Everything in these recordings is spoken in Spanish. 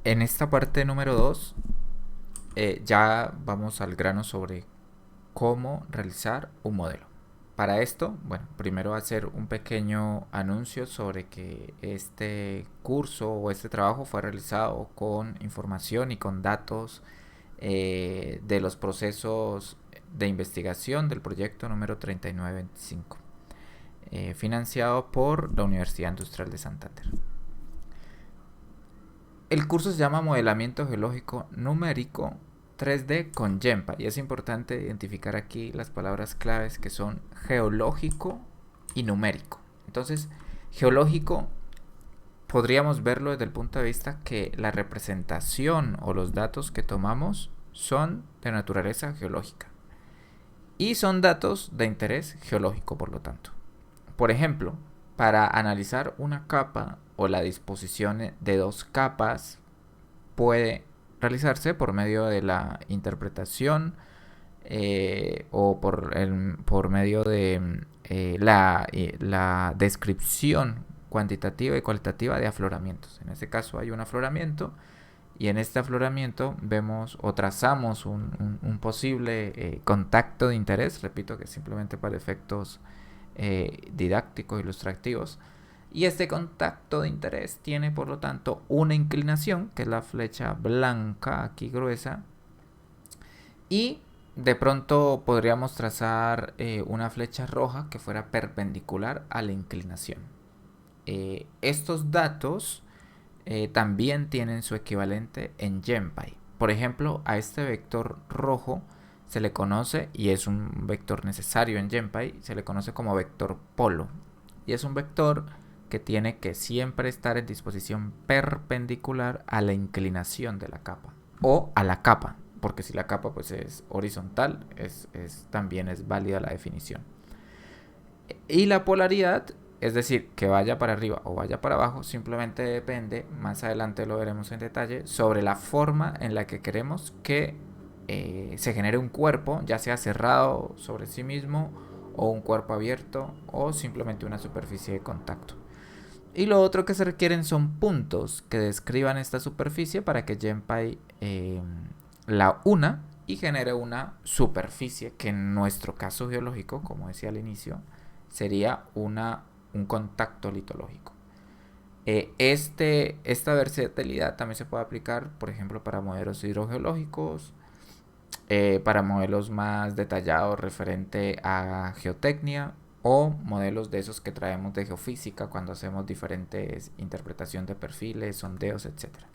En esta parte número 2 ya vamos al grano sobre cómo realizar un modelo. Para esto, bueno, primero hacer un pequeño anuncio sobre que este curso o este trabajo fue realizado con información y con datos de los procesos de investigación del proyecto número 3925, financiado por la Universidad Industrial de Santander. El curso se llama Modelamiento Geológico Numérico 3D con GEMPA y es importante identificar aquí las palabras claves que son geológico y numérico. Entonces, geológico podríamos verlo desde el punto de vista que la representación o los datos que tomamos son de naturaleza geológica y son datos de interés geológico, por lo tanto. Por ejemplo, para analizar una capa o la disposición de dos capas puede realizarse por medio de la interpretación por medio de la descripción cuantitativa y cualitativa de afloramientos. En este caso hay un afloramiento y en este afloramiento vemos o trazamos un posible contacto de interés, repito que simplemente para efectos didácticos, ilustrativos. Y este contacto de interés tiene, por lo tanto, una inclinación, que es la flecha blanca, aquí gruesa. Y de pronto podríamos trazar una flecha roja que fuera perpendicular a la inclinación. Estos datos también tienen su equivalente en GenPy. Por ejemplo, a este vector rojo se le conoce, y es un vector necesario en GenPy, se le conoce como vector polo. Y es un vector que tiene que siempre estar en disposición perpendicular a la inclinación de la capa o a la capa, porque si la capa pues es horizontal, también es válida la definición. Y la polaridad, es decir, que vaya para arriba o vaya para abajo, simplemente depende, más adelante lo veremos en detalle, sobre la forma en la que queremos que se genere un cuerpo, ya sea cerrado sobre sí mismo o un cuerpo abierto o simplemente una superficie de contacto. Y lo otro que se requieren son puntos que describan esta superficie para que GenPy la una y genere una superficie que en nuestro caso geológico, como decía al inicio, sería un contacto litológico. Esta versatilidad también se puede aplicar, por ejemplo, para modelos hidrogeológicos, para modelos más detallados referente a geotecnia o modelos de esos que traemos de geofísica cuando hacemos diferentes interpretación de perfiles, sondeos, etcétera.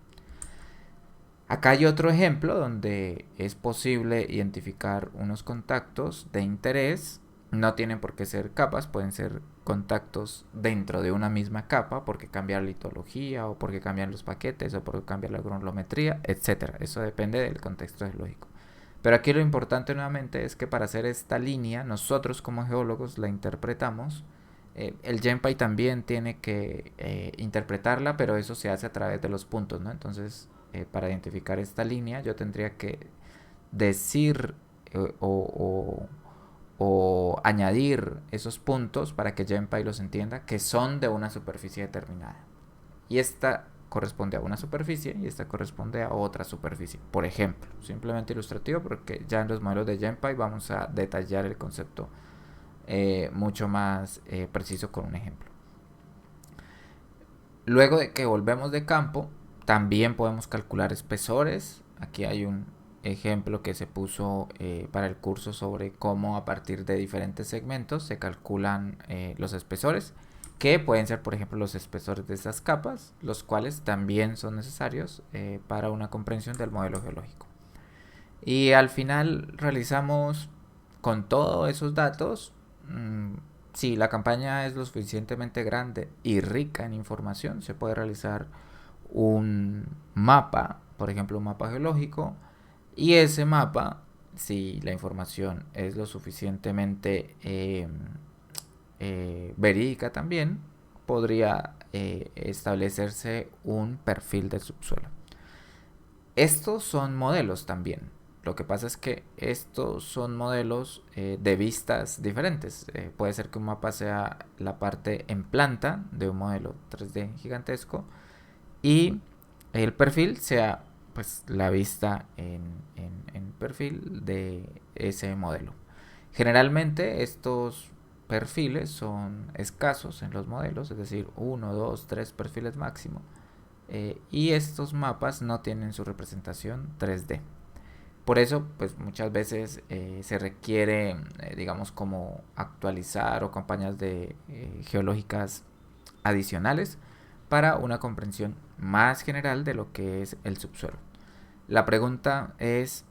Acá hay otro ejemplo donde es posible identificar unos contactos de interés. No tienen por qué ser capas, pueden ser contactos dentro de una misma capa porque cambia la litología o porque cambian los paquetes o porque cambia la granulometría, etc. Eso depende del contexto geológico. Pero aquí lo importante nuevamente es que para hacer esta línea, nosotros como geólogos la interpretamos. El GenPy también tiene que interpretarla, pero eso se hace a través de los puntos, ¿no? Entonces, para identificar esta línea, yo tendría que decir o añadir esos puntos para que GenPy los entienda, que son de una superficie determinada. Y esta corresponde a una superficie y esta corresponde a otra superficie. Por ejemplo, simplemente ilustrativo porque ya en los modelos de GenPy vamos a detallar el concepto mucho más preciso con un ejemplo. Luego de que volvemos de campo, también podemos calcular espesores. Aquí hay un ejemplo que se puso para el curso sobre cómo a partir de diferentes segmentos se calculan los espesores, que pueden ser por ejemplo los espesores de estas capas, los cuales también son necesarios para una comprensión del modelo geológico. Y al final realizamos con todos esos datos, si la campaña es lo suficientemente grande y rica en información, se puede realizar un mapa, por ejemplo un mapa geológico, y ese mapa, si la información es lo suficientemente verídica también, podría establecerse un perfil del subsuelo. Estos son modelos también. Lo que pasa es que estos son modelos de vistas diferentes. Puede ser que un mapa sea la parte en planta de un modelo 3D gigantesco y el perfil sea pues la vista en perfil de ese modelo. Generalmente estos perfiles son escasos en los modelos, es decir, uno, dos, tres perfiles máximo. Y estos mapas no tienen su representación 3D. Por eso, pues muchas veces se requiere, digamos, como actualizar o campañas de geológicas adicionales para una comprensión más general de lo que es el subsuelo. La pregunta es,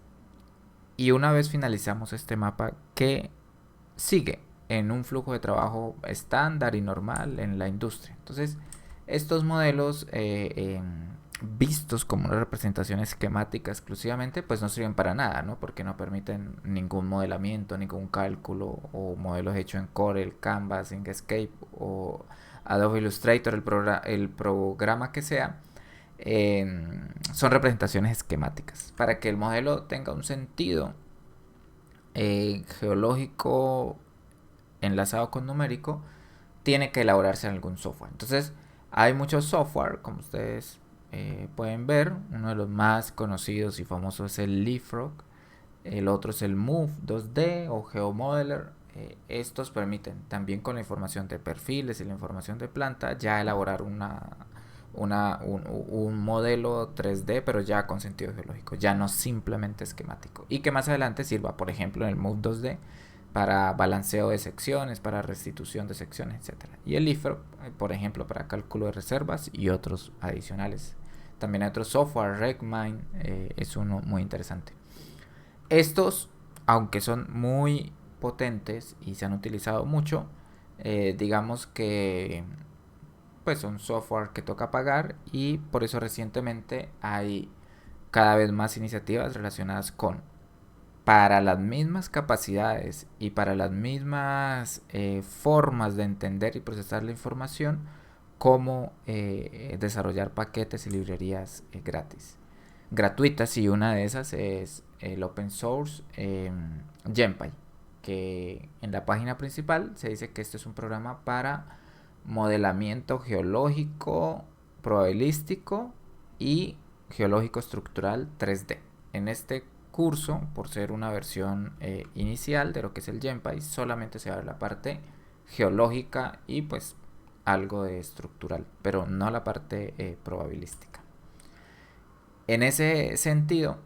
y una vez finalizamos este mapa, ¿qué sigue en un flujo de trabajo estándar y normal en la industria? Entonces, estos modelos vistos como una representación esquemática exclusivamente, pues no sirven para nada, ¿no? Porque no permiten ningún modelamiento, ningún cálculo o modelos hechos en Corel, Canvas, Inkscape o Adobe Illustrator, el programa que sea. Son representaciones esquemáticas. Para que el modelo tenga un sentido geológico enlazado con numérico, tiene que elaborarse en algún software. Entonces, hay muchos software, como ustedes pueden ver. Uno de los más conocidos y famosos es el Leapfrog. El otro es el Move 2D o GeoModeler. Estos permiten también con la información de perfiles y la información de planta ya elaborar un modelo 3D, pero ya con sentido geológico, ya no simplemente esquemático. Y que más adelante sirva, por ejemplo, en el Move 2D para balanceo de secciones, para restitución de secciones, etcétera. Y el IFRO, por ejemplo, para cálculo de reservas y otros adicionales. También hay otro software, RegMine, es uno muy interesante. Estos, aunque son muy potentes y se han utilizado mucho, digamos que pues son software que toca pagar, y por eso recientemente hay cada vez más iniciativas relacionadas con, para las mismas capacidades y para las mismas formas de entender y procesar la información, cómo desarrollar paquetes y librerías gratuitas, y una de esas es el open source GenPy, que en la página principal se dice que este es un programa para modelamiento geológico probabilístico y geológico estructural 3D. En este curso, por ser una versión inicial de lo que es el GenPy, solamente se va a ver la parte geológica y pues algo de estructural, pero no la parte probabilística. En ese sentido,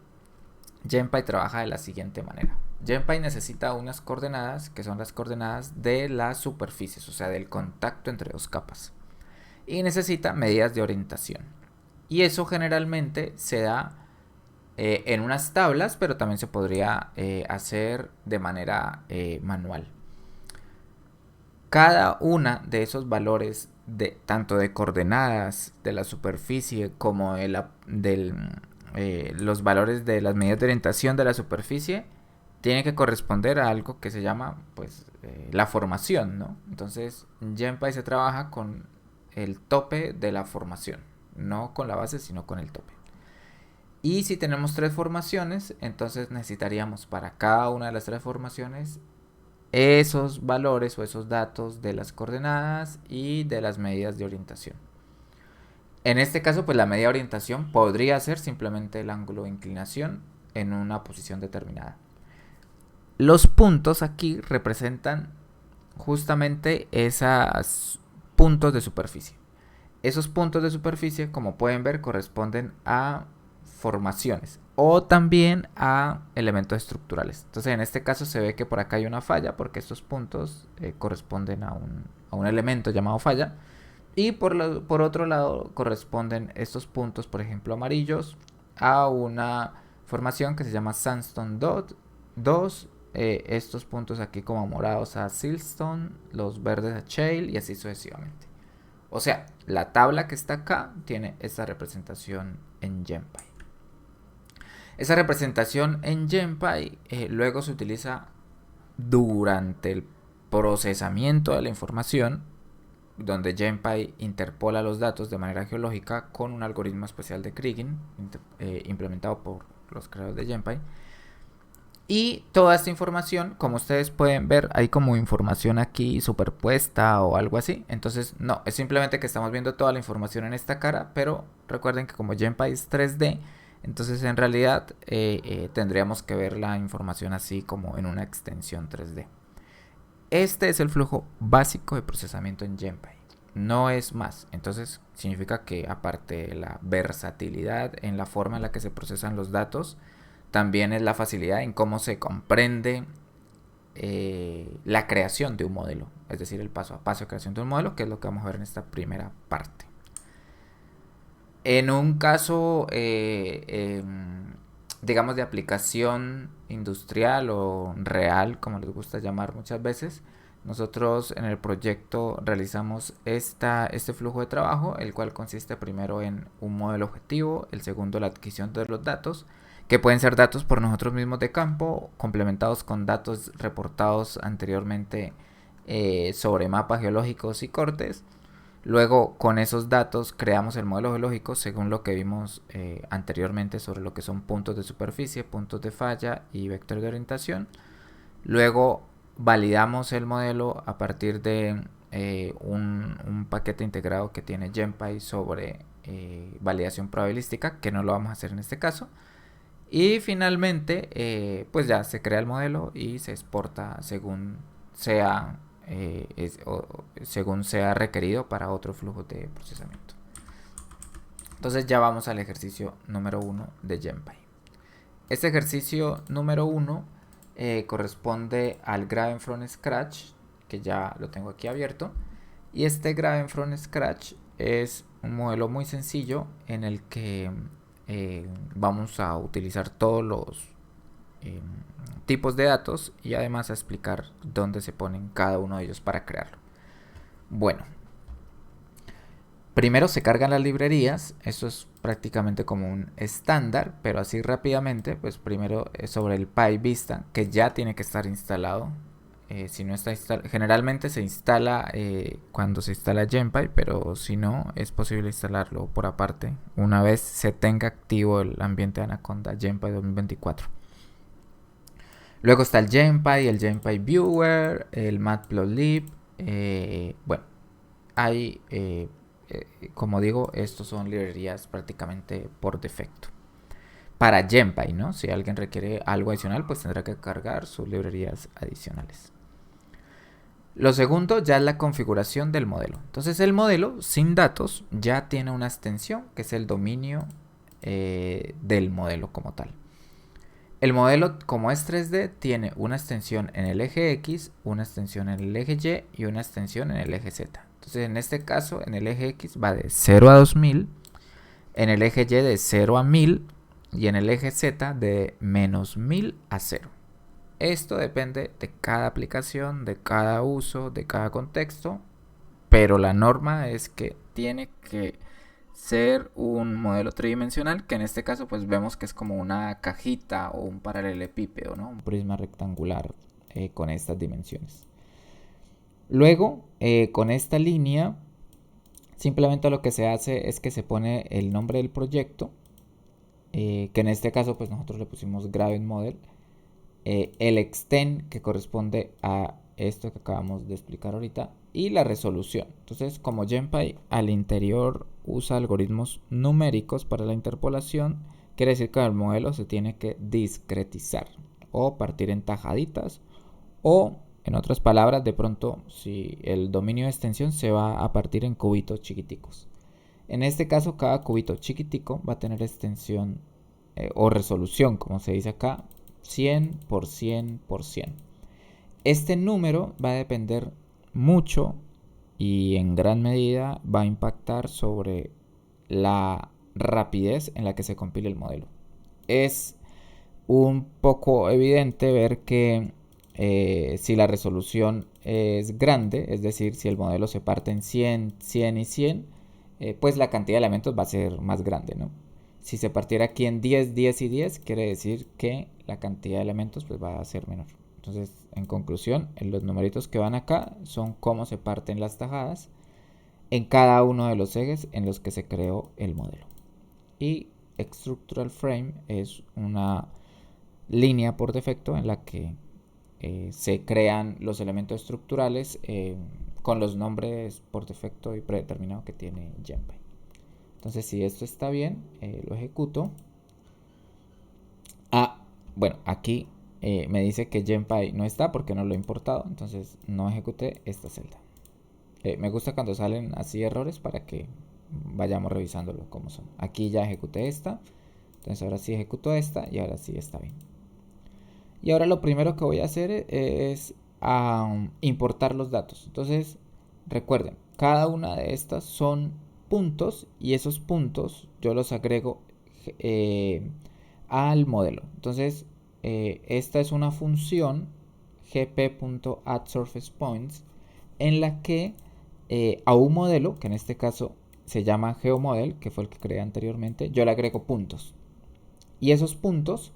GenPy trabaja de la siguiente manera. GenPy necesita unas coordenadas que son las coordenadas de las superficies, o sea, del contacto entre dos capas. Y necesita medidas de orientación. Y eso generalmente se da en unas tablas, pero también se podría hacer de manera manual. Cada una de esos valores, tanto de coordenadas de la superficie como de los valores de las medidas de orientación de la superficie, tiene que corresponder a algo que se llama pues la formación, ¿no? Entonces, GenPy se trabaja con el tope de la formación, no con la base, sino con el tope. Y si tenemos tres formaciones, entonces necesitaríamos para cada una de las tres formaciones esos valores o esos datos de las coordenadas y de las medidas de orientación. En este caso, pues la medida de orientación podría ser simplemente el ángulo de inclinación en una posición determinada. Los puntos aquí representan justamente esos puntos de superficie. Esos puntos de superficie, como pueden ver, corresponden a formaciones o también a elementos estructurales. Entonces, en este caso se ve que por acá hay una falla porque estos puntos corresponden a un elemento llamado falla. Y por otro lado corresponden estos puntos, por ejemplo amarillos, a una formación que se llama Sandstone 2. Estos puntos aquí como morados a Siltstone, los verdes a Shale y así sucesivamente. O sea, la tabla que está acá tiene esta representación en GenPy. Esa representación en GenPy luego se utiliza durante el procesamiento de la información, donde GenPy interpola los datos de manera geológica con un algoritmo especial de Kriging implementado por los creadores de GenPy. Y toda esta información, como ustedes pueden ver, hay como información aquí superpuesta o algo así. Entonces, no, es simplemente que estamos viendo toda la información en esta cara, pero recuerden que como GenPy es 3D, entonces en realidad tendríamos que ver la información así como en una extensión 3D. Este es el flujo básico de procesamiento en GenPy. No es más. Entonces significa que aparte de la versatilidad en la forma en la que se procesan los datos, también es la facilidad en cómo se comprende la creación de un modelo. Es decir, el paso a paso de creación de un modelo, que es lo que vamos a ver en esta primera parte. En un caso, digamos, de aplicación industrial o real, como les gusta llamar muchas veces, nosotros en el proyecto realizamos este flujo de trabajo, el cual consiste primero en un modelo objetivo, el segundo la adquisición de los datos, que pueden ser datos por nosotros mismos de campo, complementados con datos reportados anteriormente sobre mapas geológicos y cortes. Luego, con esos datos, creamos el modelo geológico según lo que vimos anteriormente sobre lo que son puntos de superficie, puntos de falla y vectores de orientación. Luego, validamos el modelo a partir de un paquete integrado que tiene GenPy sobre validación probabilística, que no lo vamos a hacer en este caso. Y finalmente, pues ya se crea el modelo y se exporta según sea requerido para otro flujo de procesamiento. Entonces ya vamos al ejercicio número 1 de GenPy. Este ejercicio número 1 corresponde al Graben from Scratch, que ya lo tengo aquí abierto. Y este Graben from Scratch es un modelo muy sencillo en el que vamos a utilizar todos los tipos de datos y además a explicar dónde se ponen cada uno de ellos para crearlo. Bueno, primero se cargan las librerías, eso es prácticamente como un estándar, pero así rápidamente, pues primero sobre el PyVista, que ya tiene que estar instalado. Si no está instalado, generalmente se instala cuando se instala GenPy, pero si no, es posible instalarlo por aparte una vez se tenga activo el ambiente de Anaconda GenPy 2024. Luego está el GenPy Viewer, el Matplotlib. Bueno, hay, como digo, estos son librerías prácticamente por defecto. Para GenPy, ¿no? Si alguien requiere algo adicional, pues tendrá que cargar sus librerías adicionales. Lo segundo ya es la configuración del modelo. Entonces el modelo sin datos ya tiene una extensión que es el dominio del modelo como tal. El modelo, como es 3D, tiene una extensión en el eje X, una extensión en el eje Y y una extensión en el eje Z. Entonces, en este caso, en el eje X va de 0 a 2000, en el eje Y de 0 a 1000 y en el eje Z de menos 1000 a 0. Esto depende de cada aplicación, de cada uso, de cada contexto, pero la norma es que tiene que ser un modelo tridimensional, que en este caso pues vemos que es como una cajita o un paralelepípedo, ¿no? Un prisma rectangular con estas dimensiones. Luego, con esta línea, simplemente lo que se hace es que se pone el nombre del proyecto, que en este caso pues nosotros le pusimos Graben Model, el extend que corresponde a esto que acabamos de explicar ahorita y la resolución. Entonces, como GenPy al interior usa algoritmos numéricos para la interpolación, quiere decir que el modelo se tiene que discretizar o partir en tajaditas, o en otras palabras, de pronto si el dominio de extensión se va a partir en cubitos chiquiticos. En este caso, cada cubito chiquitico va a tener extensión o resolución, como se dice acá, 100 por 100 por 100. Este número va a depender mucho y en gran medida va a impactar sobre la rapidez en la que se compile el modelo. Es un poco evidente ver que si la resolución es grande, es decir, si el modelo se parte en 100, 100 y 100, pues la cantidad de elementos va a ser más grande, ¿no? Si se partiera aquí en 10, 10 y 10, quiere decir que la cantidad de elementos pues va a ser menor. Entonces, en conclusión, los numeritos que van acá son cómo se parten las tajadas en cada uno de los ejes en los que se creó el modelo. Y Structural Frame es una línea por defecto en la que se crean los elementos estructurales con los nombres por defecto y predeterminado que tiene Genpy. Entonces, si esto está bien, lo ejecuto. Bueno, aquí me dice que Genpy no está porque no lo he importado, entonces no ejecuté esta celda. Me gusta cuando salen así errores para que vayamos revisándolo como son. Aquí ya ejecuté esta, entonces ahora sí ejecuto esta y ahora sí está bien. Y ahora lo primero que voy a hacer es importar los datos. Entonces, recuerden, cada una de estas son puntos y esos puntos yo los agrego al modelo. Entonces, esta es una función gp.addSurfacePoints en la que a un modelo, que en este caso se llama GeoModel, que fue el que creé anteriormente, yo le agrego puntos. Y esos puntos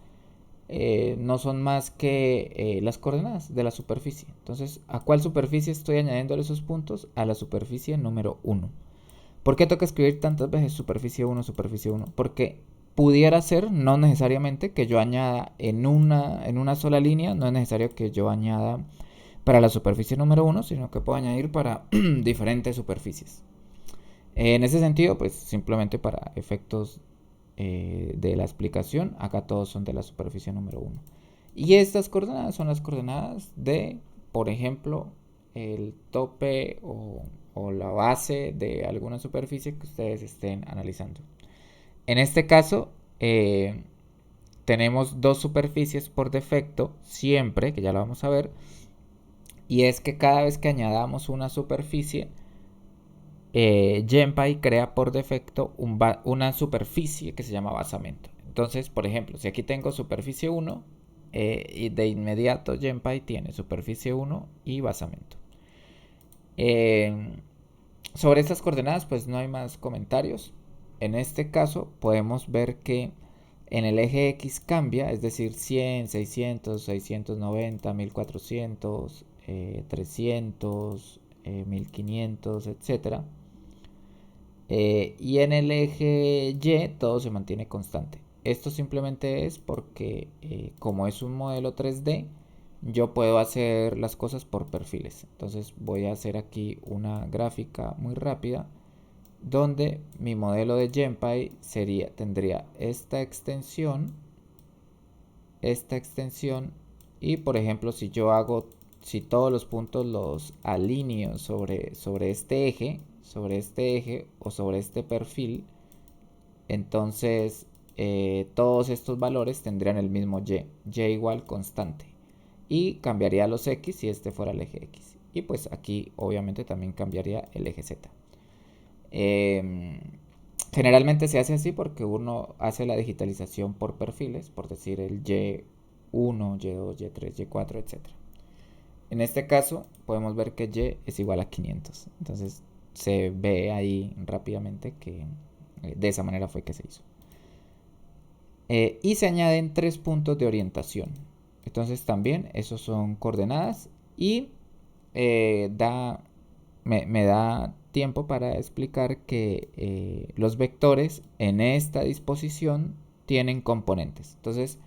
no son más que las coordenadas de la superficie. Entonces, ¿a cuál superficie estoy añadiendo esos puntos? A la superficie número 1. ¿Por qué toca escribir tantas veces superficie 1, superficie 1? Porque pudiera ser, no necesariamente, que yo añada en una sola línea, no es necesario que yo añada para la superficie número 1, sino que puedo añadir para diferentes superficies. En ese sentido, pues simplemente para efectos de la explicación, acá todos son de la superficie número 1. Y estas coordenadas son las coordenadas de, por ejemplo, el tope o la base de alguna superficie que ustedes estén analizando. En este caso, tenemos dos superficies por defecto, siempre, que ya lo vamos a ver, y es que cada vez que añadamos una superficie, Genpy crea por defecto una superficie que se llama basamento. Entonces, por ejemplo, si aquí tengo superficie 1, y de inmediato Genpy tiene superficie 1 y basamento. Sobre estas coordenadas, pues no hay más comentarios. En este caso, podemos ver que en el eje X cambia, es decir, 100, 600, 690, 1400, 300, 1500, etcétera. Y en el eje Y todo se mantiene constante. Esto simplemente es porque como es un modelo 3D, yo puedo hacer las cosas por perfiles. Entonces voy a hacer aquí una gráfica muy rápida donde mi modelo de Genpy tendría esta extensión y por ejemplo si todos los puntos los alineo sobre este eje o sobre este perfil, entonces todos estos valores tendrían el mismo y igual constante, y cambiaría los x si este fuera el eje x, y pues aquí obviamente también cambiaría el eje z. Generalmente se hace así porque uno hace la digitalización por perfiles, por decir el Y1, Y2, Y3, Y4, etc. En este caso podemos ver que Y es igual a 500. Entonces se ve ahí rápidamente que de esa manera fue que se hizo. Y se añaden 3 puntos de orientación. Entonces también esos son coordenadas y me da tiempo para explicar que los vectores en esta disposición tienen componentes. Entonces,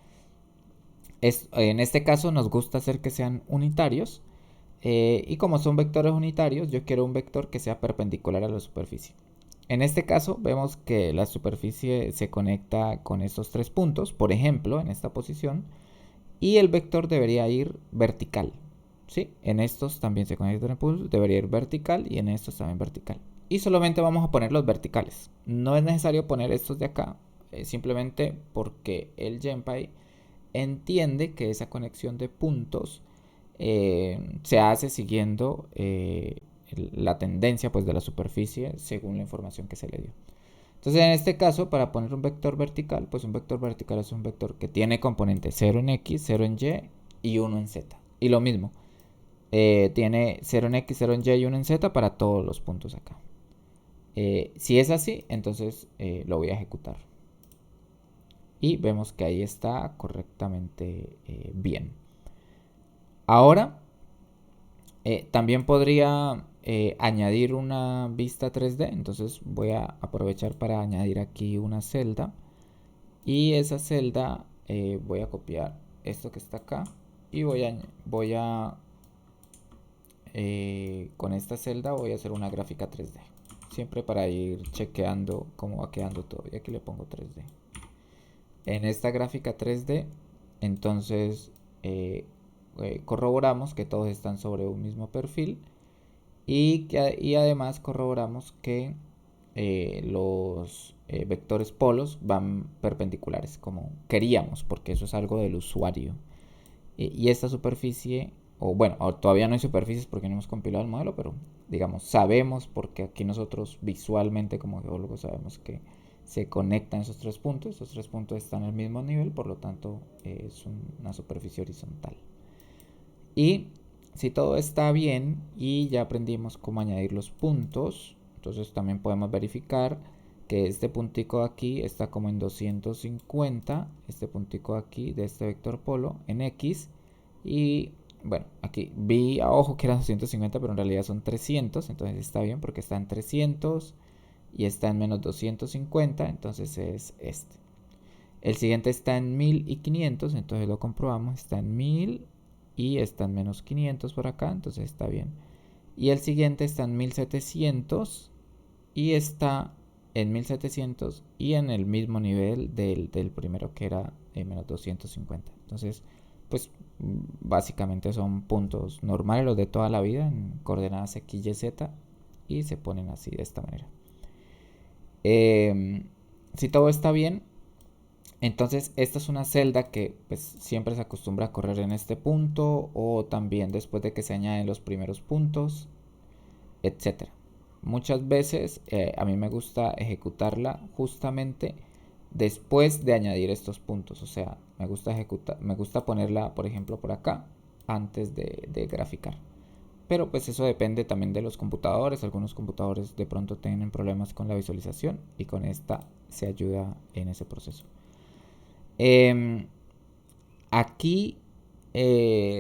en este caso nos gusta hacer que sean unitarios, y como son vectores unitarios, yo quiero un vector que sea perpendicular a la superficie. En este caso vemos que la superficie se conecta con estos 3 puntos, por ejemplo, en esta posición, y el vector debería ir vertical. ¿Sí? En estos también se conecta el impulso, debería ir vertical, y en estos también vertical. Y solamente vamos a poner los verticales. No es necesario poner estos de acá, simplemente porque el Genpy entiende que esa conexión de puntos se hace siguiendo la tendencia pues, de la superficie según la información que se le dio. Entonces en este caso, para poner un vector vertical, pues un vector vertical es un vector que tiene componentes 0 en X, 0 en Y y 1 en Z. Y lo mismo, tiene 0 en X, 0 en Y y 1 en Z para todos los puntos acá. Si es así, entonces lo voy a ejecutar. Y vemos que ahí está correctamente bien. Ahora, también podría añadir una vista 3D. Entonces voy a aprovechar para añadir aquí una celda. Y esa celda voy a copiar esto que está acá y con esta celda voy a hacer una gráfica 3D. Siempre para ir chequeando cómo va quedando todo. Y aquí le pongo 3D. En esta gráfica 3D, entonces corroboramos que todos están sobre un mismo perfil y además corroboramos que los vectores polos van perpendiculares como queríamos, porque eso es algo del usuario. Y esta superficie, o bueno, todavía no hay superficies porque no hemos compilado el modelo, pero digamos, sabemos porque aquí nosotros visualmente como geólogos sabemos que se conectan esos tres puntos están al mismo nivel, por lo tanto es una superficie horizontal. Y si todo está bien y ya aprendimos cómo añadir los puntos, entonces también podemos verificar que este puntico de aquí está como en 250, este puntico de aquí de este vector polo en X, y bueno, aquí vi a ojo que eran 250, pero en realidad son 300, entonces está bien porque está en 300 y está en menos 250, entonces es este. El siguiente está en 1500, entonces lo comprobamos, está en 1000 y está en menos 500 por acá, entonces está bien. Y el siguiente está en 1700 y está en 1700 y en el mismo nivel del primero que era en menos 250. Entonces, pues básicamente son puntos normales, los de toda la vida, en coordenadas X, Y, Z, y se ponen así de esta manera. Si todo está bien, entonces esta es una celda que pues siempre se acostumbra a correr en este punto o también después de que se añaden los primeros puntos, etcétera. Muchas veces a mí me gusta ejecutarla justamente después de añadir estos puntos. O sea, me gusta ponerla, por ejemplo, por acá antes de graficar. Pero pues eso depende también de los computadores. Algunos computadores de pronto tienen problemas con la visualización y con esta se ayuda en ese proceso. Aquí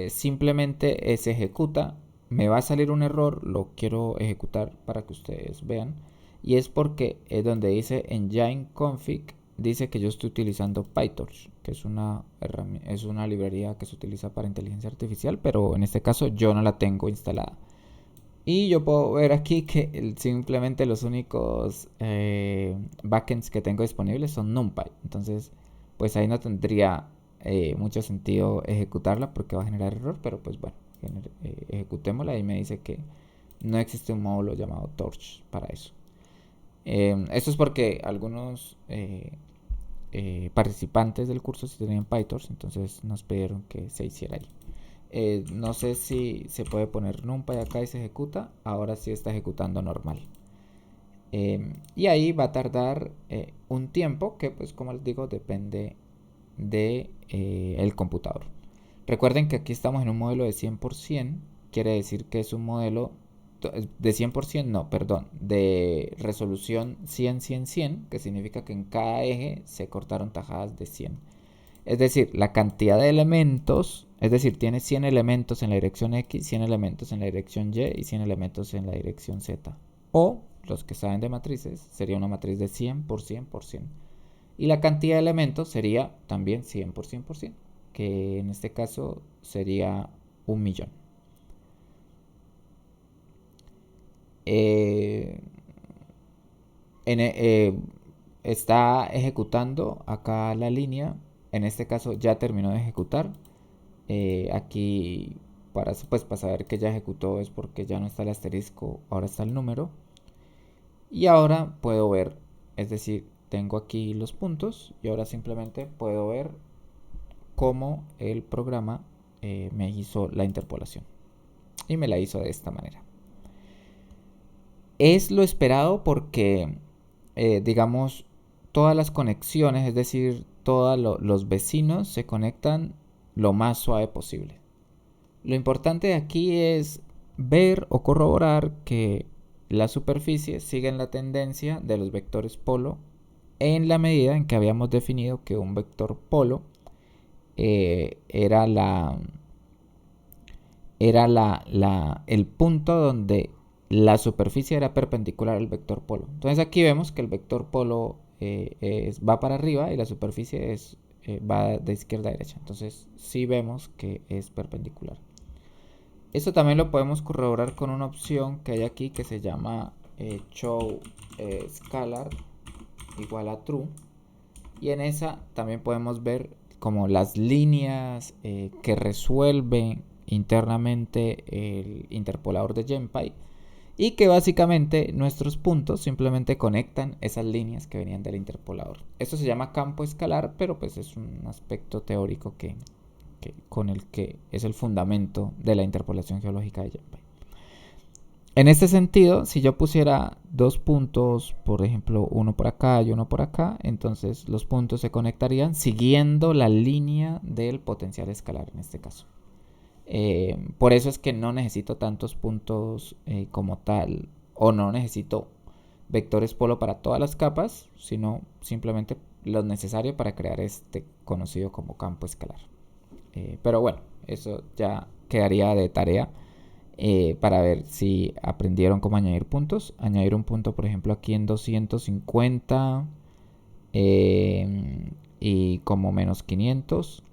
simplemente se ejecuta. Me va a salir un error, lo quiero ejecutar para que ustedes vean. Y es porque es donde dice engine config, dice que yo estoy utilizando PyTorch, que es una librería que se utiliza para inteligencia artificial, pero en este caso yo no la tengo instalada. Y yo puedo ver aquí que simplemente los únicos backends que tengo disponibles son NumPy. Entonces, pues ahí no tendría mucho sentido ejecutarla porque va a generar error. Pero pues bueno, ejecutémosla y me dice que no existe un módulo llamado Torch para eso. Esto es porque algunos participantes del curso sí tenían PyTorch, entonces nos pidieron que se hiciera ahí. No sé si se puede poner NumPy acá y se ejecuta. Ahora sí está ejecutando normal. Y ahí va a tardar un tiempo que pues como les digo depende de el computador. Recuerden que aquí estamos en un modelo de 100%. Quiere decir que es un modelo de 100%, no, perdón, de resolución 100-100-100, que significa que en cada eje se cortaron tajadas de 100. Es decir, la cantidad de elementos, es decir, tiene 100 elementos en la dirección X, 100 elementos en la dirección Y y 100 elementos en la dirección Z. O, los que saben de matrices, sería una matriz de 100 por 100 por 100. Y la cantidad de elementos sería también 100 por 100 por 100, que en este caso sería 1.000.000. Está ejecutando acá la línea. En este caso ya terminó de ejecutar. Aquí para saber que ya ejecutó es porque ya no está el asterisco, ahora está el número. Y ahora puedo ver, es decir, tengo aquí los puntos y ahora simplemente puedo ver cómo el programa me hizo la interpolación. Y me la hizo de esta manera. Es lo esperado porque, digamos, todas las conexiones, es decir, todos los vecinos se conectan lo más suave posible. Lo importante aquí es ver o corroborar que las superficies siguen la tendencia de los vectores polo en la medida en que habíamos definido que un vector polo era el punto donde la superficie era perpendicular al vector polo. Entonces aquí vemos que el vector polo va para arriba y la superficie es va de izquierda a derecha. Entonces sí vemos que es perpendicular. Esto también lo podemos corroborar con una opción que hay aquí que se llama show scalar igual a true. Y en esa también podemos ver como las líneas que resuelve internamente el interpolador de GenPy, y que básicamente nuestros puntos simplemente conectan esas líneas que venían del interpolador. Esto se llama campo escalar, pero pues es un aspecto teórico con el que es el fundamento de la interpolación geológica de GenPy. En este sentido, si yo pusiera dos puntos, por ejemplo, uno por acá y uno por acá, entonces los puntos se conectarían siguiendo la línea del potencial escalar en este caso. Por eso es que no necesito tantos puntos como tal, o no necesito vectores polo para todas las capas, sino simplemente lo necesario para crear este conocido como campo escalar. Pero bueno, eso ya quedaría de tarea para ver si aprendieron cómo añadir puntos. Añadir un punto, por ejemplo, aquí en 250 y como menos 500.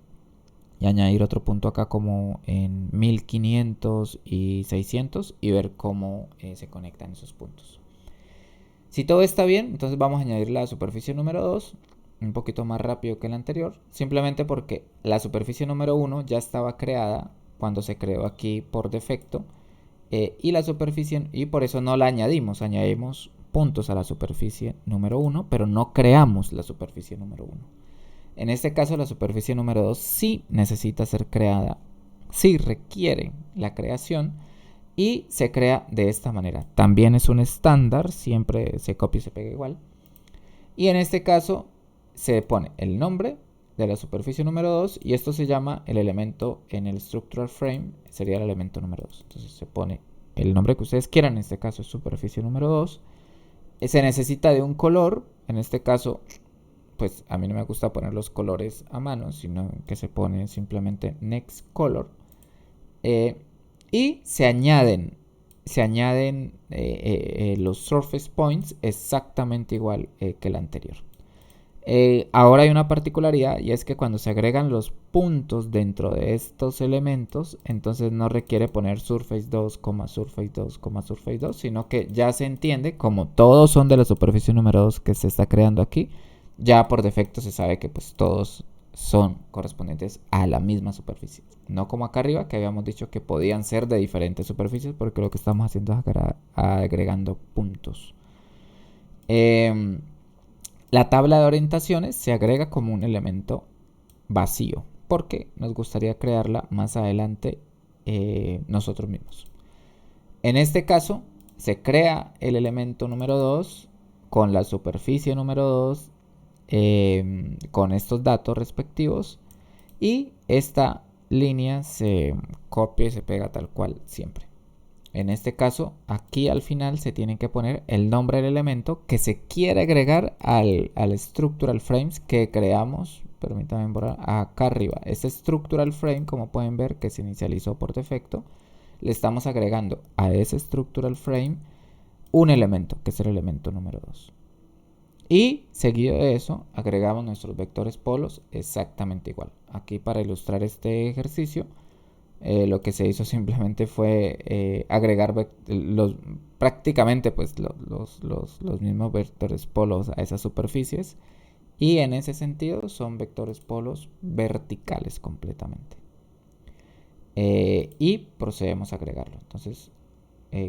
Y añadir otro punto acá como en 1500 y 600 y ver cómo se conectan esos puntos. Si todo está bien, entonces vamos a añadir la superficie número 2, un poquito más rápido que el anterior, simplemente porque la superficie número 1 ya estaba creada cuando se creó aquí por defecto, y la superficie, y por eso no la añadimos puntos a la superficie número 1, pero no creamos la superficie número 1. En este caso la superficie número 2 sí necesita ser creada, sí requiere la creación, y se crea de esta manera. También es un estándar, siempre se copia y se pega igual. Y en este caso se pone el nombre de la superficie número 2 y esto se llama el elemento en el structural frame, sería el elemento número 2. Entonces se pone el nombre que ustedes quieran, en este caso es superficie número 2. Se necesita de un color, en este caso pues a mí no me gusta poner los colores a mano, sino que se pone simplemente next color. Y se añaden los surface points exactamente igual que el anterior. Ahora hay una particularidad, y es que cuando se agregan los puntos dentro de estos elementos, entonces no requiere poner surface 2, surface 2, surface 2, sino que ya se entiende, como todos son de la superficie número 2 que se está creando aquí, ya por defecto se sabe que pues todos son correspondientes a la misma superficie. No como acá arriba, que habíamos dicho que podían ser de diferentes superficies, porque lo que estamos haciendo es agregando puntos. La tabla de orientaciones se agrega como un elemento vacío, porque nos gustaría crearla más adelante nosotros mismos. En este caso, se crea el elemento número 2 con la superficie número 2, con estos datos respectivos, y esta línea se copia y se pega tal cual siempre. En este caso, aquí al final se tiene que poner el nombre del elemento que se quiere agregar al structural frames que creamos. Permítanme borrar acá arriba. Este structural frame, como pueden ver, que se inicializó por defecto, le estamos agregando a ese structural frame un elemento, que es el elemento número 2. Y seguido de eso, agregamos nuestros vectores polos exactamente igual. Aquí, para ilustrar este ejercicio, lo que se hizo simplemente fue agregar prácticamente pues, los mismos vectores polos a esas superficies, y en ese sentido son vectores polos verticales completamente. Y procedemos a agregarlo. Entonces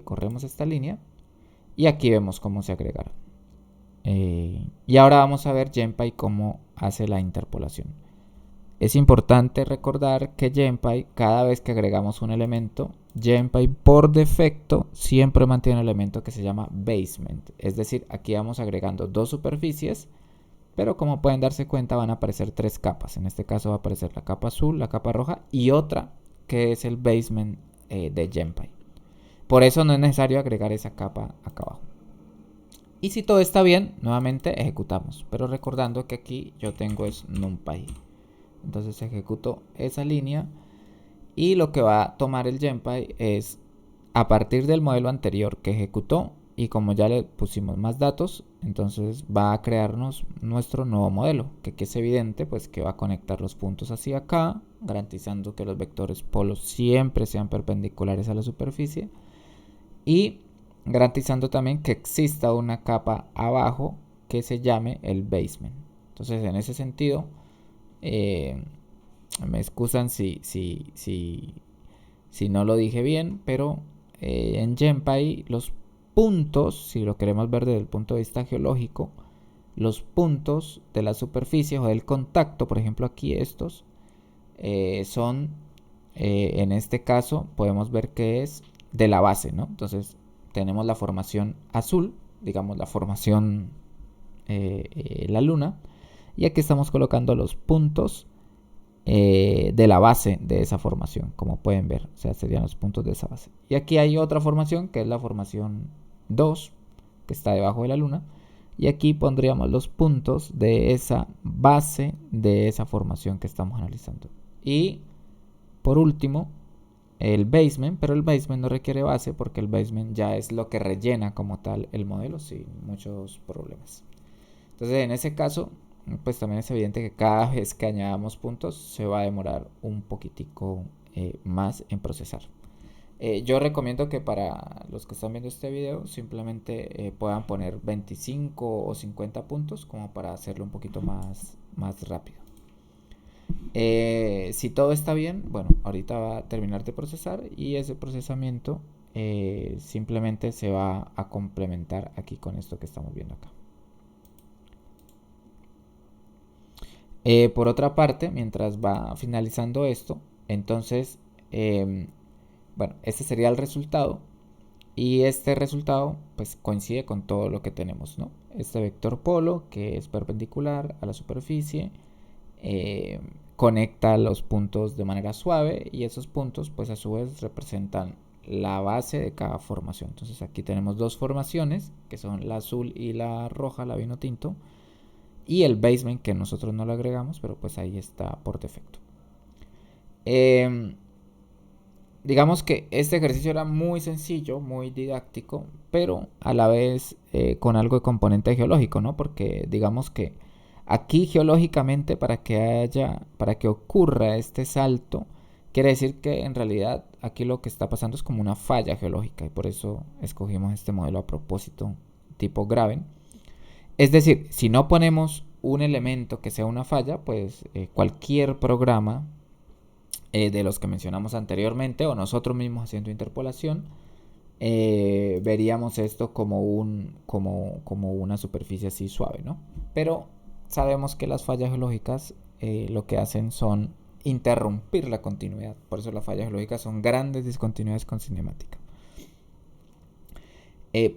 corremos esta línea y aquí vemos cómo se agregaron. Y ahora vamos a ver GenPy cómo hace la interpolación. Es importante recordar que GenPy, cada vez que agregamos un elemento, GenPy por defecto siempre mantiene un elemento que se llama basement. Es decir, aquí vamos agregando dos superficies, pero como pueden darse cuenta van a aparecer tres capas. En este caso va a aparecer la capa azul, la capa roja y otra que es el basement de GenPy. Por eso no es necesario agregar esa capa acá abajo. Y si todo está bien, nuevamente ejecutamos. Pero recordando que aquí yo tengo es NumPy. Entonces ejecuto esa línea y lo que va a tomar el GenPy es, a partir del modelo anterior que ejecutó, y como ya le pusimos más datos, entonces va a crearnos nuestro nuevo modelo, que aquí es evidente pues que va a conectar los puntos hacia acá, garantizando que los vectores polos siempre sean perpendiculares a la superficie y garantizando también que exista una capa abajo que se llame el basement. Entonces en ese sentido, me excusan si no lo dije bien, pero en GenPy los puntos, si lo queremos ver desde el punto de vista geológico, los puntos de la superficie o del contacto, por ejemplo aquí estos, son, en este caso podemos ver que es de la base, ¿no? Entonces tenemos la formación azul, digamos la formación la luna, y aquí estamos colocando los puntos de la base de esa formación, como pueden ver, o sea, serían los puntos de esa base. Y aquí hay otra formación, que es la formación 2, que está debajo de la luna, y aquí pondríamos los puntos de esa base de esa formación que estamos analizando. Y por último, el basement, pero el basement no requiere base porque el basement ya es lo que rellena como tal el modelo sin muchos problemas. Entonces, en ese caso, pues también es evidente que cada vez que añadamos puntos se va a demorar un poquitico más en procesar. Yo recomiendo que para los que están viendo este video simplemente puedan poner 25 o 50 puntos como para hacerlo un poquito más rápido. Si todo está bien, bueno, ahorita va a terminar de procesar y ese procesamiento simplemente se va a complementar aquí con esto que estamos viendo acá. Por otra parte, mientras va finalizando esto, entonces, bueno, este sería el resultado y este resultado pues coincide con todo lo que tenemos, ¿no? Este vector polo que es perpendicular a la superficie, conecta los puntos de manera suave y esos puntos pues a su vez representan la base de cada formación. Entonces aquí tenemos dos formaciones que son la azul y la roja, la vino tinto, y el basement que nosotros no lo agregamos, pero pues ahí está por defecto. Digamos que este ejercicio era muy sencillo, muy didáctico, pero a la vez con algo de componente geológico, ¿no? Porque digamos que aquí geológicamente para que ocurra este salto, quiere decir que en realidad aquí lo que está pasando es como una falla geológica y por eso escogimos este modelo a propósito tipo Graven. Es decir, si no ponemos un elemento que sea una falla, pues cualquier programa de los que mencionamos anteriormente o nosotros mismos haciendo interpolación, veríamos esto como una superficie así suave, ¿no? Pero sabemos que las fallas geológicas lo que hacen son interrumpir la continuidad. Por eso las fallas geológicas son grandes discontinuidades con cinemática.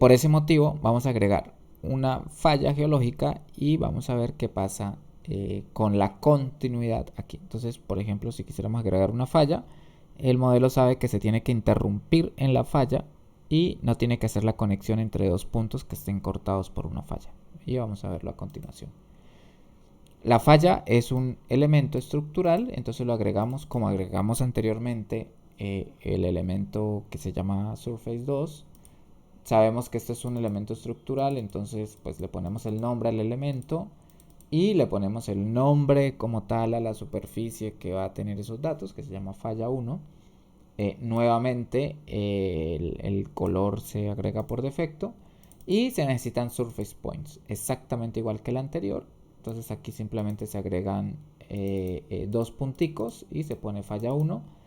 Por ese motivo vamos a agregar una falla geológica y vamos a ver qué pasa con la continuidad aquí. Entonces, por ejemplo, si quisiéramos agregar una falla, el modelo sabe que se tiene que interrumpir en la falla y no tiene que hacer la conexión entre dos puntos que estén cortados por una falla. Y vamos a verlo a continuación. La falla es un elemento estructural, entonces lo agregamos como agregamos anteriormente el elemento que se llama Surface 2. Sabemos que este es un elemento estructural, entonces pues le ponemos el nombre al elemento y le ponemos el nombre como tal a la superficie que va a tener esos datos, que se llama falla 1. Nuevamente el color se agrega por defecto y se necesitan surface points, exactamente igual que el anterior. Entonces aquí simplemente se agregan dos punticos y se pone falla 1.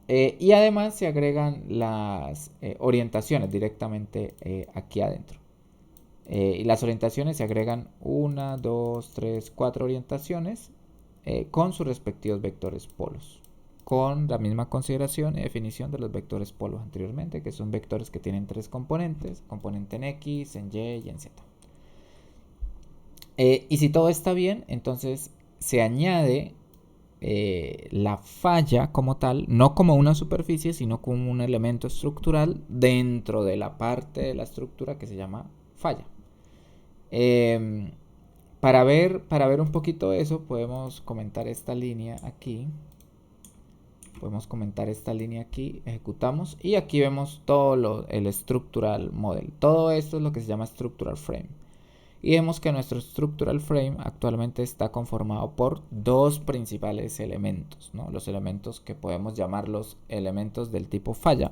Y además se agregan las orientaciones directamente aquí adentro. Y las orientaciones se agregan 1, 2, 3, 4 orientaciones con sus respectivos vectores polos. Con la misma consideración y definición de los vectores polos anteriormente, que son vectores que tienen tres componentes, componente en X, en Y y en Z. Y si todo está bien, entonces se añade la falla como tal, no como una superficie, sino como un elemento estructural dentro de la parte de la estructura que se llama falla. Para ver un poquito eso, podemos comentar esta línea aquí. podemos comentar esta línea aquí, ejecutamos y aquí vemos todo el structural model. Todo esto es lo que se llama structural frame. Y vemos que nuestro structural frame actualmente está conformado por dos principales elementos, ¿no? Los elementos que podemos llamar los elementos del tipo falla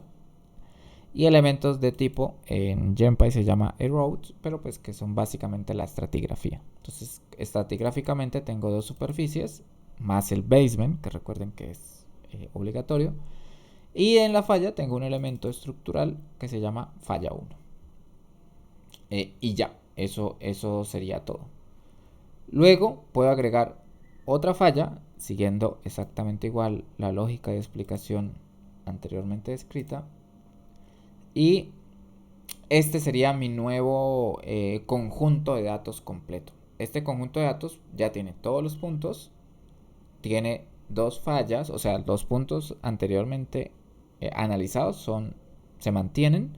y elementos de tipo, en GenPy se llama erode, pero pues que son básicamente la estratigrafía. Entonces, estratigráficamente tengo dos superficies más el basement, que recuerden que es obligatorio, y en la falla tengo un elemento estructural que se llama falla 1. Y ya, eso sería todo. Luego puedo agregar otra falla, siguiendo exactamente igual la lógica de explicación anteriormente descrita. Y este sería mi nuevo conjunto de datos completo. Este conjunto de datos ya tiene todos los puntos, tiene dos fallas, o sea, los puntos anteriormente analizados se mantienen.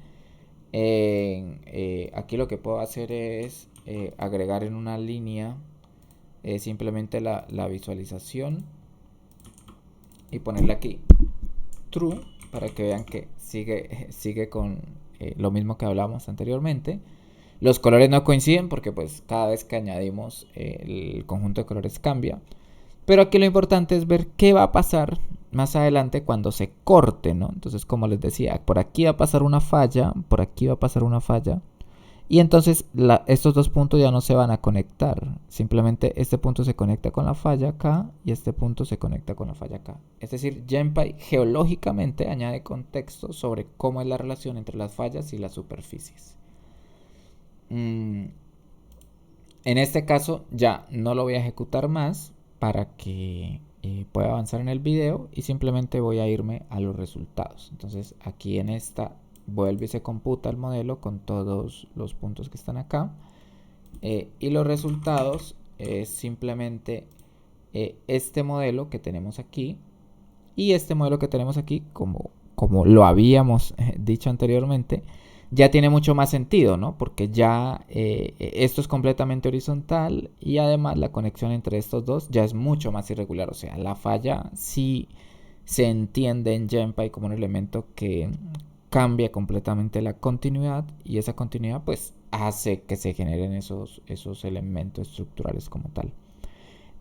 Aquí lo que puedo hacer es agregar en una línea simplemente la visualización y ponerle aquí true para que vean que sigue con lo mismo que hablamos anteriormente. Los colores no coinciden porque pues cada vez que añadimos el conjunto de colores cambia. Pero aquí lo importante es ver qué va a pasar más adelante cuando se corte, ¿no? Entonces, como les decía, por aquí va a pasar una falla, por aquí va a pasar una falla. Y entonces estos dos puntos ya no se van a conectar. Simplemente este punto se conecta con la falla acá y este punto se conecta con la falla acá. Es decir, GenPy geológicamente añade contexto sobre cómo es la relación entre las fallas y las superficies. En este caso ya no lo voy a ejecutar más para que pueda avanzar en el video y simplemente voy a irme a los resultados. Entonces aquí en esta vuelve y se computa el modelo con todos los puntos que están acá y los resultados es simplemente este modelo que tenemos aquí y este modelo que tenemos aquí, como lo habíamos dicho anteriormente, ya tiene mucho más sentido, ¿no? Porque ya esto es completamente horizontal y además la conexión entre estos dos ya es mucho más irregular. O sea, la falla sí se entiende en GenPy como un elemento que cambia completamente la continuidad y esa continuidad pues hace que se generen esos elementos estructurales como tal.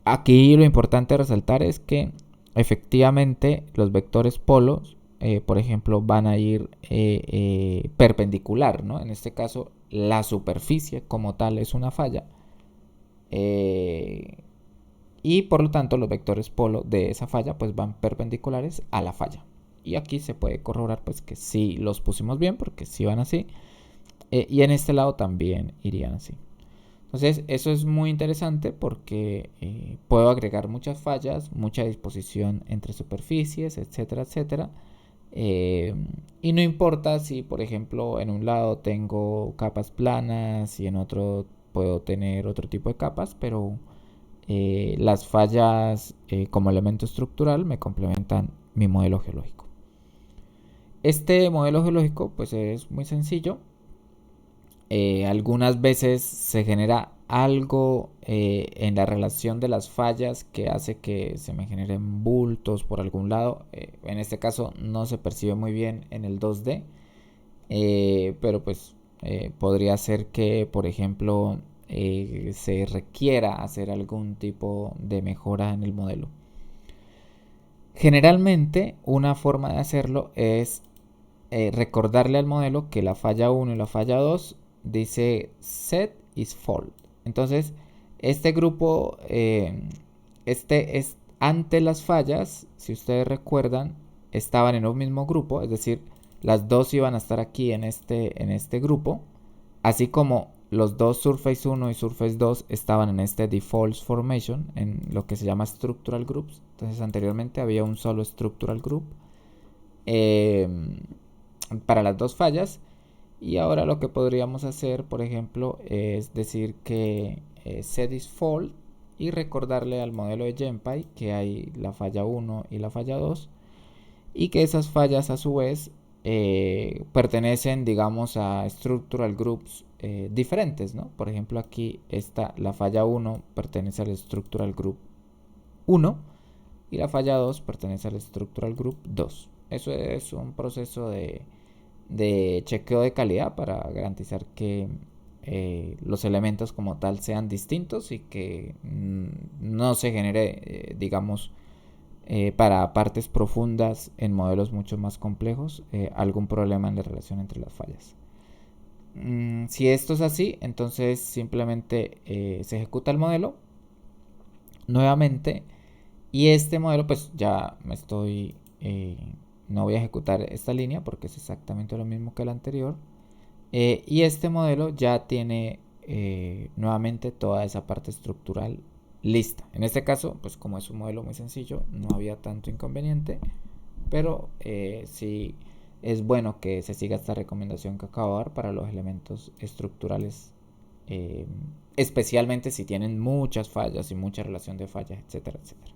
Aquí lo importante a resaltar es que efectivamente los vectores polos por ejemplo, van a ir perpendicular, ¿no? En este caso, la superficie como tal es una falla. Y por lo tanto, los vectores polo de esa falla pues van perpendiculares a la falla. Y aquí se puede corroborar pues que sí los pusimos bien porque sí van así. Y en este lado también irían así. Entonces, eso es muy interesante porque puedo agregar muchas fallas, mucha disposición entre superficies, etcétera, etcétera. Y no importa si, por ejemplo, en un lado tengo capas planas y en otro puedo tener otro tipo de capas, pero las fallas como elemento estructural me complementan mi modelo geológico. Este modelo geológico pues es muy sencillo. Algunas veces se genera algo en la relación de las fallas que hace que se me generen bultos por algún lado. En este caso no se percibe muy bien en el 2D, pero pues podría ser que, por ejemplo, se requiera hacer algún tipo de mejora en el modelo. Generalmente una forma de hacerlo es recordarle al modelo que la falla 1 y la falla 2 dice set is fault. Entonces, este grupo, este es ante las fallas, si ustedes recuerdan, estaban en un mismo grupo, es decir, las dos iban a estar aquí en este grupo, así como los dos Surface 1 y Surface 2 estaban en este Default Formation, en lo que se llama Structural Groups. Entonces, anteriormente había un solo Structural Group para las dos fallas. Y ahora lo que podríamos hacer, por ejemplo, es decir que set is fault y recordarle al modelo de GenPy que hay la falla 1 y la falla 2 y que esas fallas a su vez pertenecen, digamos, a structural groups diferentes, ¿no? Por ejemplo, aquí está la falla 1 pertenece al structural group 1 y la falla 2 pertenece al Structural Group 2. Eso es un proceso de chequeo de calidad para garantizar que los elementos como tal sean distintos y que no se genere, digamos, para partes profundas en modelos mucho más complejos, algún problema en la relación entre las fallas. Si esto es así, entonces simplemente se ejecuta el modelo nuevamente y este modelo pues ya no voy a ejecutar esta línea porque es exactamente lo mismo que el anterior. Y este modelo ya tiene nuevamente toda esa parte estructural lista. En este caso, pues como es un modelo muy sencillo, no había tanto inconveniente, pero sí es bueno que se siga esta recomendación que acabo de dar para los elementos estructurales, especialmente si tienen muchas fallas y mucha relación de fallas, etcétera, etcétera.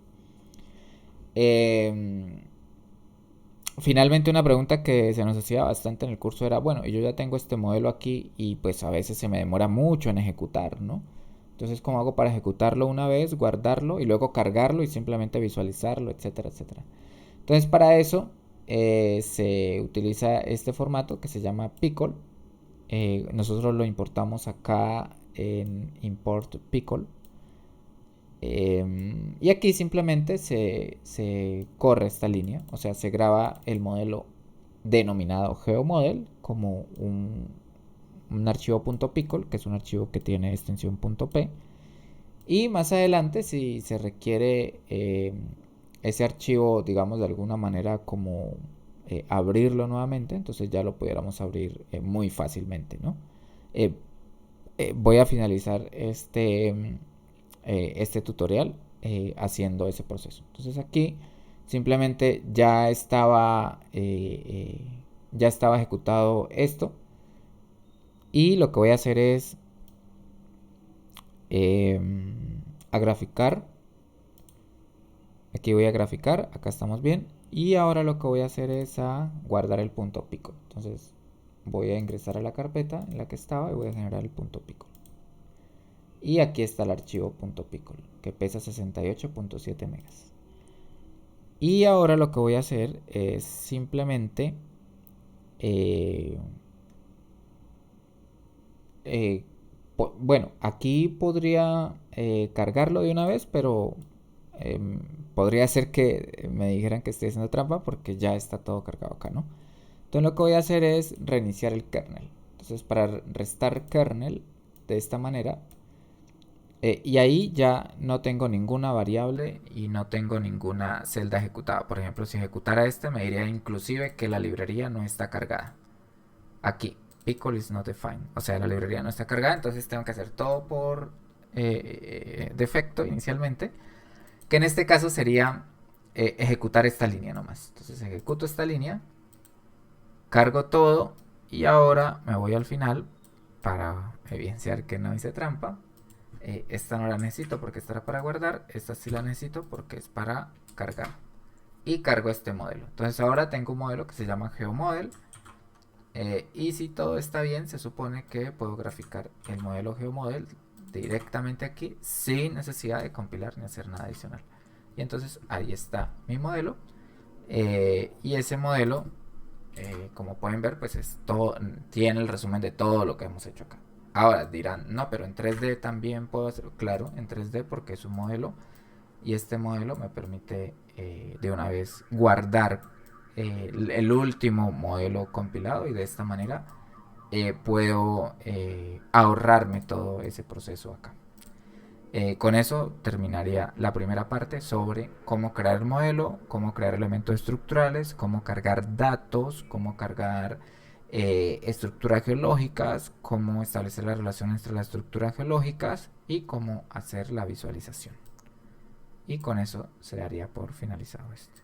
Finalmente, una pregunta que se nos hacía bastante en el curso era, bueno, yo ya tengo este modelo aquí y pues a veces se me demora mucho en ejecutar, ¿no? Entonces, ¿cómo hago para ejecutarlo una vez, guardarlo y luego cargarlo y simplemente visualizarlo, etcétera, etcétera? Entonces, para eso se utiliza este formato que se llama Pickle. Nosotros lo importamos acá en Import Pickle. Y aquí simplemente se corre esta línea, o sea, se graba el modelo denominado GeoModel como un archivo .pickle, que es un archivo que tiene extensión .p. Y más adelante, si se requiere ese archivo, digamos, de alguna manera como abrirlo nuevamente, entonces ya lo pudiéramos abrir muy fácilmente, ¿no? Voy a finalizar este tutorial haciendo ese proceso. Entonces aquí simplemente ya estaba ejecutado esto y lo que voy a hacer es a graficar. Aquí voy a graficar, acá estamos bien, y ahora lo que voy a hacer es a guardar el punto pico. Entonces voy a ingresar a la carpeta en la que estaba y voy a generar el punto pico. Y aquí está el archivo .pickle, que pesa 68.7 megas. Y ahora lo que voy a hacer es simplemente bueno, aquí podría cargarlo de una vez, pero podría ser que me dijeran que estoy haciendo trampa porque ya está todo cargado acá, ¿no? Entonces lo que voy a hacer es reiniciar el kernel. Entonces para restar kernel de esta manera, y ahí ya no tengo ninguna variable y no tengo ninguna celda ejecutada. Por ejemplo, si ejecutara este me diría inclusive que la librería no está cargada. Aquí, pickle is not defined. O sea, la librería no está cargada, entonces tengo que hacer todo por defecto inicialmente. Que en este caso sería ejecutar esta línea nomás. Entonces ejecuto esta línea, cargo todo y ahora me voy al final para evidenciar que no hice trampa. Esta no la necesito porque esta era para guardar. Esta sí la necesito porque es para cargar. Y cargo este modelo. Entonces ahora tengo un modelo que se llama GeoModel. Y si todo está bien, se supone que puedo graficar el modelo GeoModel directamente aquí sin necesidad de compilar ni hacer nada adicional. Y entonces ahí está mi modelo. Y ese modelo, como pueden ver, pues tiene el resumen de todo lo que hemos hecho acá. Ahora dirán, no, pero en 3D también puedo hacerlo. Claro, en 3D porque es un modelo y este modelo me permite de una vez guardar el último modelo compilado y de esta manera puedo ahorrarme todo ese proceso acá. Con eso terminaría la primera parte sobre cómo crear el modelo, cómo crear elementos estructurales, cómo cargar datos, cómo cargar estructuras geológicas, cómo establecer la relación entre las estructuras geológicas y cómo hacer la visualización. Y con eso se daría por finalizado esto.